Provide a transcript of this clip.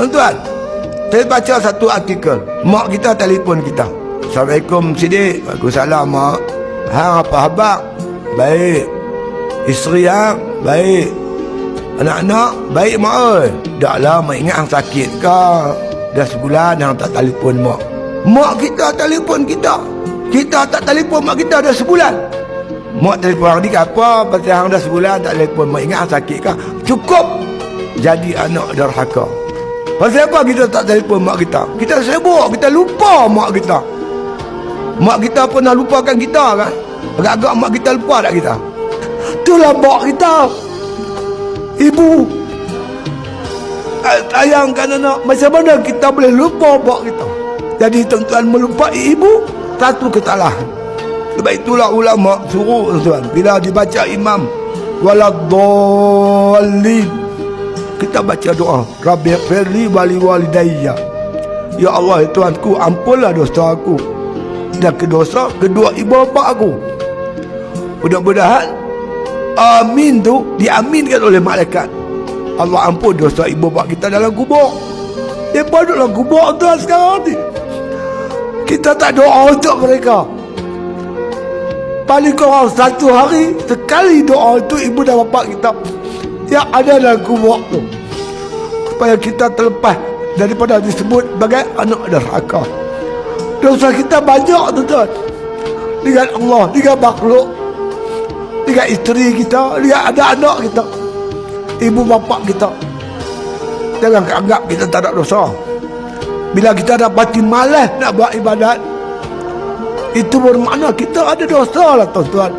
Tuan-tuan, saya baca satu artikel. Mak kita telefon kita. Assalamualaikum Siddiq. Waalaikumsalam mak. Hang apa khabar? Baik. Isteri hang? Baik. Anak-anak? Baik mak oi. Dah lah mak ingat hang sakit ke? Dah sebulan hang tak telefon mak. Mak kita telefon kita. Kita tak telefon mak kita dah sebulan. Mak telefon hang ni apa? Pasal hang dah sebulan tak telefon mak ingat hang sakit ke? Cukup jadi anak derhaka. Pasal apa kita tak telefon mak kita? Kita sibuk, kita lupa mak kita. Mak kita pernah lupakan kita kan? Agak-agak mak kita lupa tak kita? Itulah mak kita. Ibu. Sayangkan anak, macam mana kita boleh lupa mak kita? Jadi tuan-tuan, melupai ibu satu kesalahan. Sebab itulah ulama suruh tuan, bila dibaca imam waladdallin, kita baca doa, Rabbi firli wali walidayya. Ya Allah, Tuhanku, ampunlah dosa aku dan dosa kedua ibu bapa aku. Mudah-mudahan amin tu diaminkan oleh malaikat. Allah ampun dosa ibu bapa kita dalam kubur. Dia duduk dalam kubur tuan sekarang ni. Kita tak doa untuk mereka. Paling kurang satu hari sekali doa itu ibu dan bapa kita yang ada dalam kubur tu, supaya kita terlepas daripada disebut sebagai anak derhaka. Dosa kita banyak tuan-tuan, dengan Allah, dengan makhluk, dengan isteri kita, dengan anak-anak kita, ibu bapa kita. Jangan anggap kita tak ada dosa. Bila kita dah pati malas nak buat ibadat, itu bermakna kita ada dosa lah tuan-tuan.